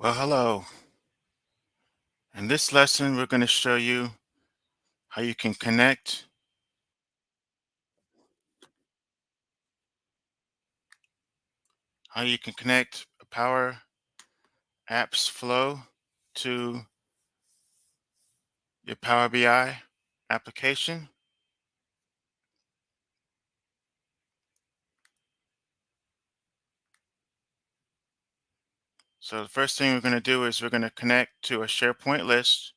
Well, hello. In this lesson, we're going to show you how you can connect Power Apps Flow to your Power BI application. So the first thing we're going to do is we're going to connect to a SharePoint list,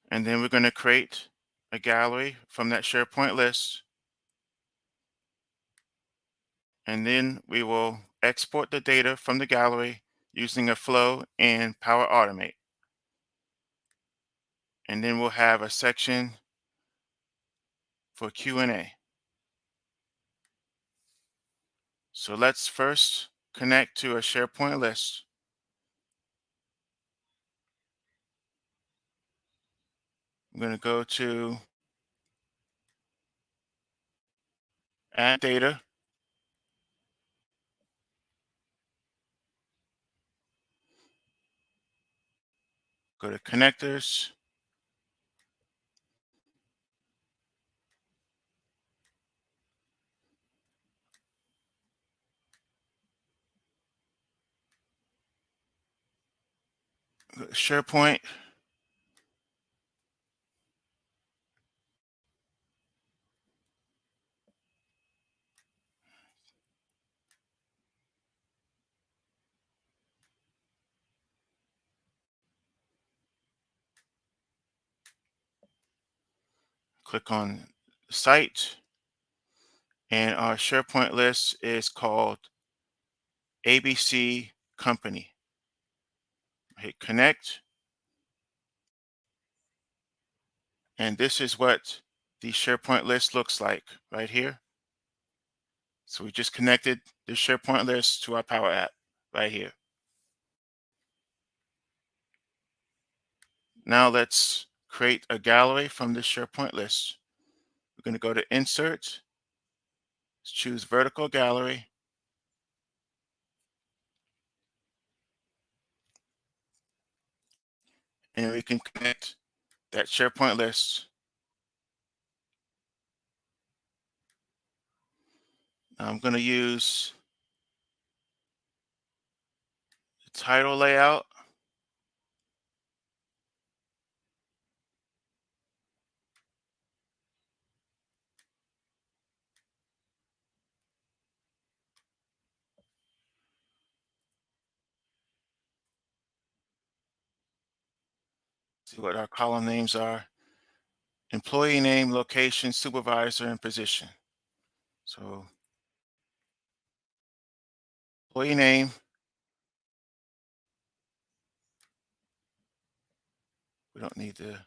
and then we're going to create a gallery from that SharePoint list, and then we will export the data from the gallery using a flow in Power Automate. And then we'll have a section for Q&A. So let's first connect to a SharePoint list. I'm going to go to Add Data. Go to Connectors. Go to SharePoint. Click on Site. And our SharePoint list is called ABC Company. Hit Connect. And this is what the SharePoint list looks like right here. So we just connected the SharePoint list to our Power App right here. Now let's create a gallery from the SharePoint list. We're going to go to Insert, choose Vertical Gallery, and we can connect that SharePoint list. I'm going to use the title layout. See what our column names are. Employee name, location, supervisor, and position. So employee name, we don't need to.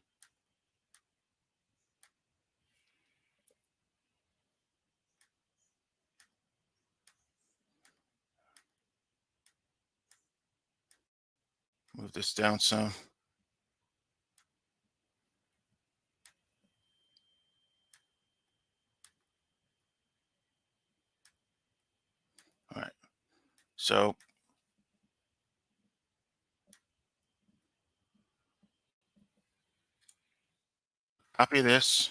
Move this down some. All right. So copy this,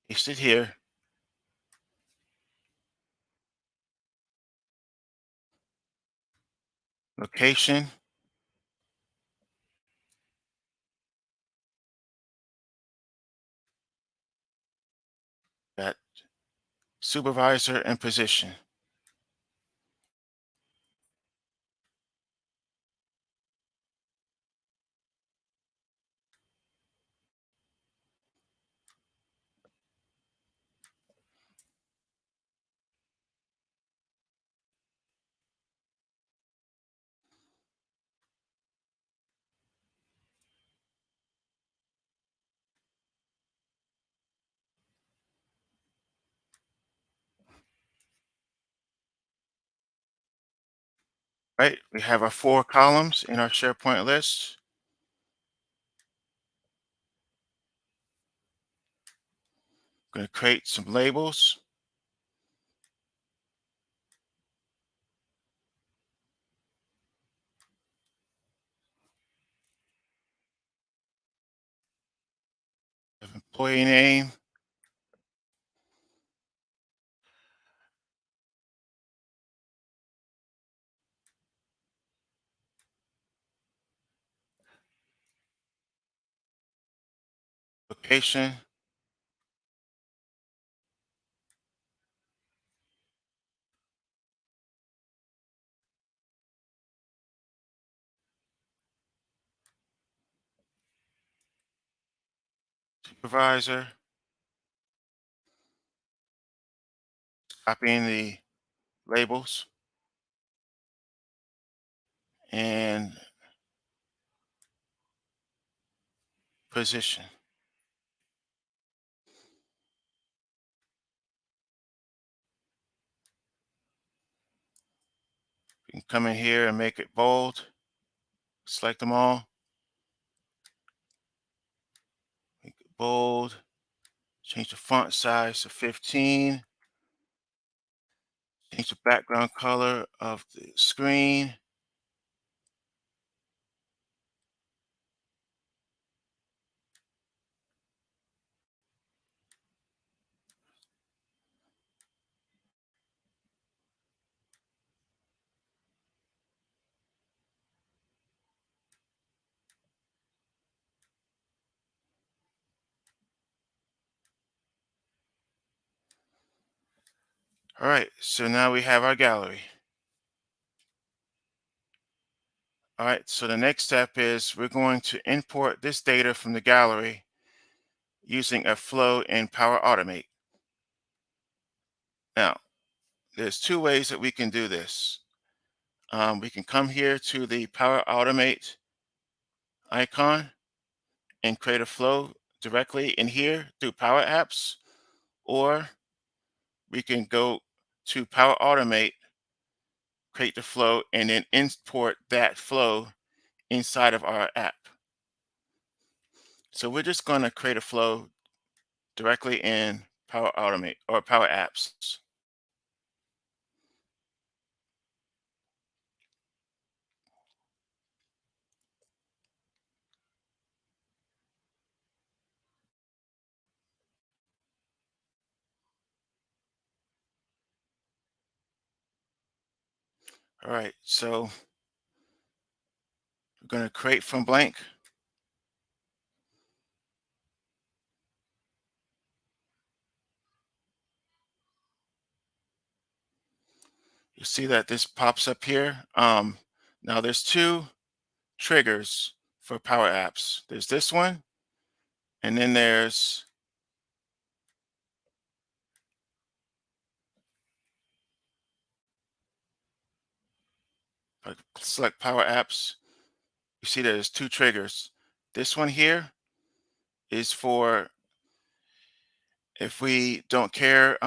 paste it here. Location, that supervisor and position. Right. We have our 4 columns in our SharePoint list. I'm going to create some labels. employee name, location, supervisor, copying the labels, and position. You can come in here and make it bold, select them all, make it bold, change the font size to 15, change the background color of the screen. All right, so now we have our gallery. All right, so the next step is we're going to import this data from the gallery using a flow in Power Automate. Now, there's two ways that we can do this. We can come here to the Power Automate icon and create a flow directly in here through Power Apps, or we can go to Power Automate, create the flow, and then import that flow inside of our app. So we're just going to create a flow directly in Power Automate or Power Apps. All right, so we're going to create from blank. You see that this pops up here. Now there's two triggers for Power Apps. There's this one, and then there's select Power Apps. You see there's two triggers. This one here is for if we don't care,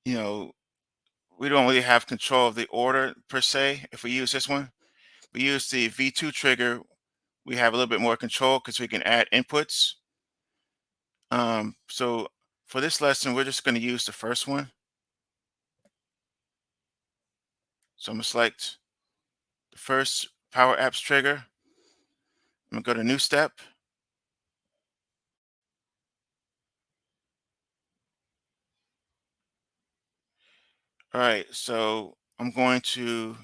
you know, we don't really have control of the order per se. If we use this one, we use the V2 trigger, we have a little bit more control because we can add inputs. So for this lesson, we're just going to use the first one. So I'm going to select the first Power Apps trigger. I'm going to go to New Step. All right, so I'm going to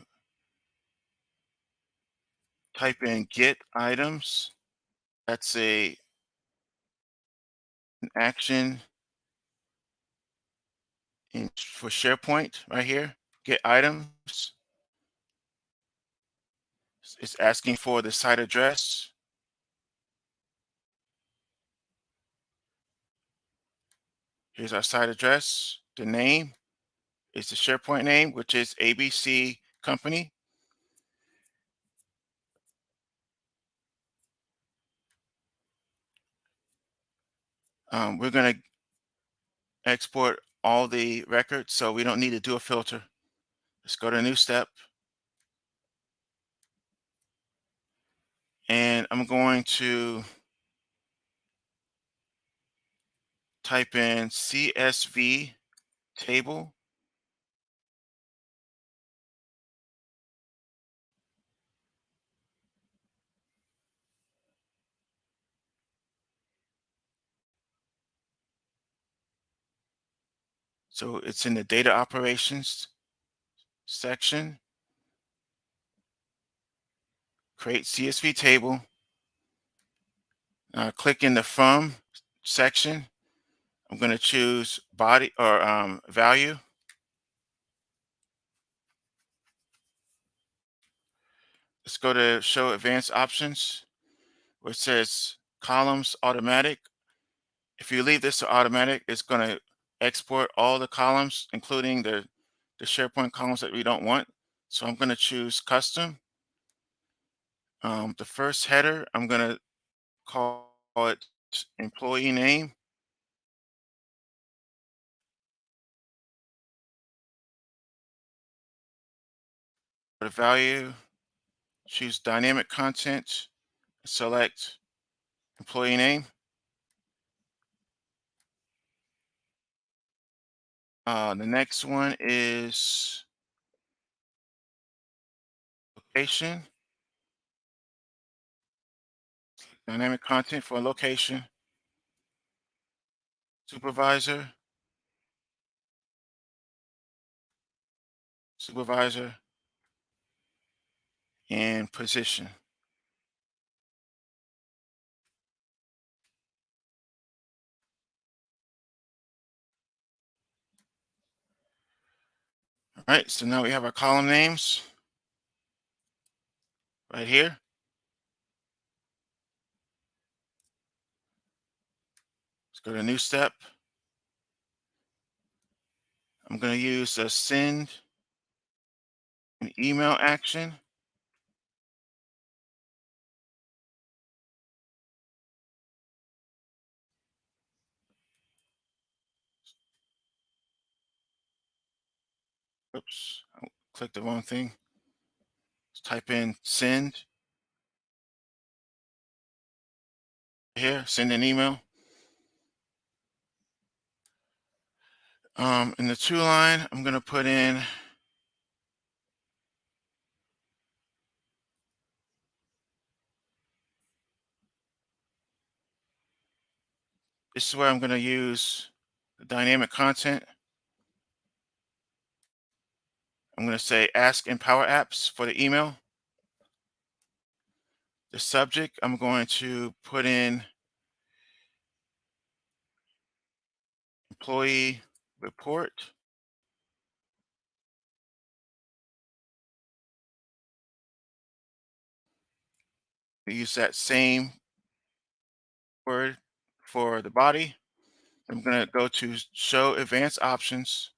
type in get items. That's an action for SharePoint right here. Get items. It's asking for the site address. Here's our site address. The name is the SharePoint name, which is ABC Company. We're going to export all the records, so we don't need to do a filter. Let's go to New Step. And I'm going to type in CSV table. So it's in the data operations section. Create CSV table. Click in the from section. I'm going to choose body or value. Let's go to show advanced options where it says columns automatic. If you leave this to automatic, it's going to export all the columns, including the SharePoint columns that we don't want. So I'm going to choose custom. The first header, I'm going to call it employee name. For the value, choose dynamic content, select employee name. The next one is location, dynamic content for location, supervisor, supervisor, and position. All right, so now we have our column names right here. Let's go to new step. I'm going to use a send an email action. Oops, I clicked the wrong thing. Let's type in send here, send an email. In the to line, I'm going to put in this is where I'm going to use the dynamic content. I'm going to say ask in Power Apps for the email. The subject, I'm going to put in employee report. We use that same word for the body. I'm going to go to show advanced options.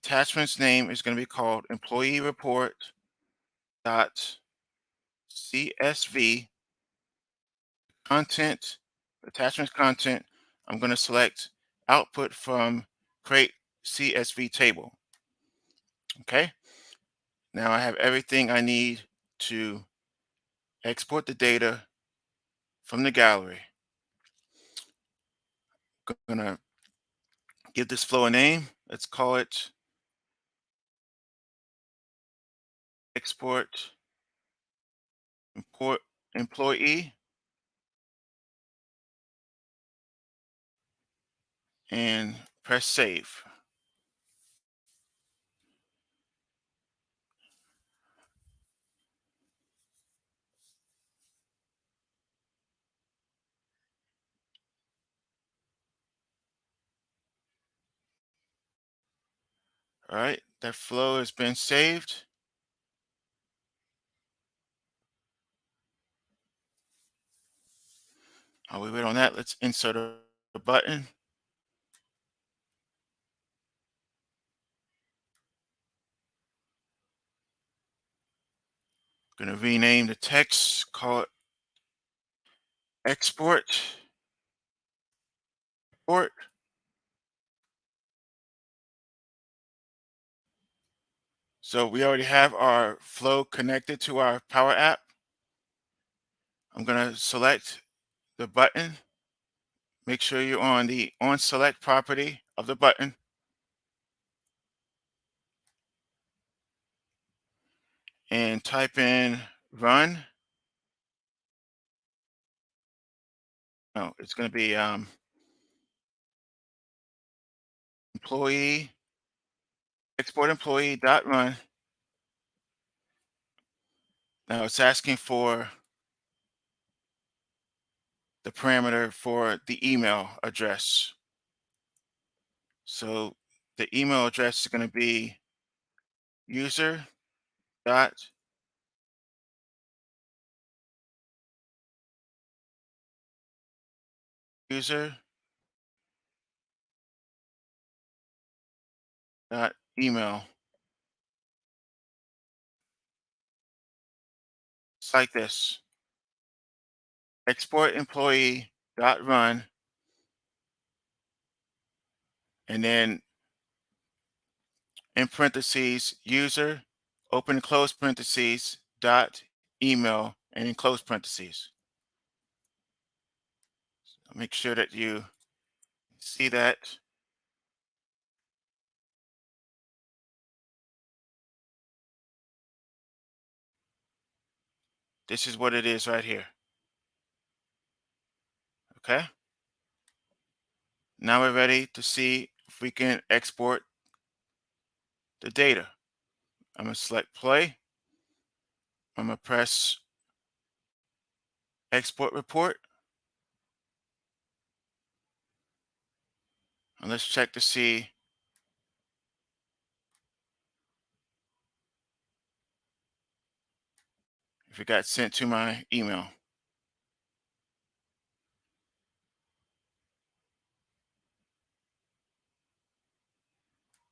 Attachment's name is going to be called employee report dot CSV content, attachments content. I'm going to select output from create CSV table. Okay. Now I have everything I need to export the data from the gallery. Gonna give this flow a name. Let's call it export import employee and press save. All right, that flow has been saved. While we wait on that, let's insert a button. Gonna rename the text, call it export report. So we already have our flow connected to our Power App. I'm gonna select the button. Make sure you're on the on select property of the button and type in run. No, it's going to be employee, export employee dot run. Now it's asking for the parameter for the email address. So the email address is going to be user dot user dot email. It's like this: export employee dot run, and then in parentheses user, open and close parentheses, dot email, and in close parentheses. Make sure that you see that. This is what it is right here. Okay. Now we're ready to see if we can export the data. I'm going to select play. I'm going to press export report. And let's check to see if it got sent to my email.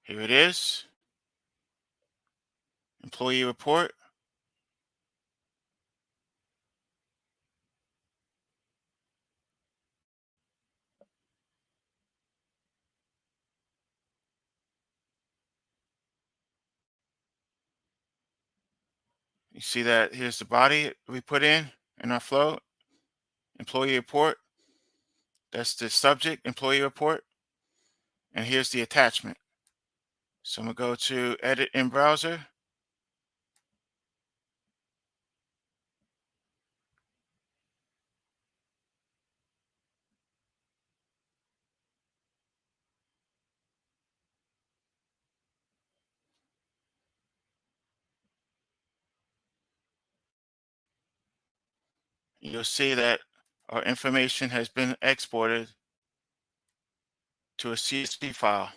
Here it is. Employee report. You see that here's the body we put in our flow. Employee report. That's the subject, employee report. And here's the attachment. So I'm going to go to edit in browser. You'll see that our information has been exported to a CSV file.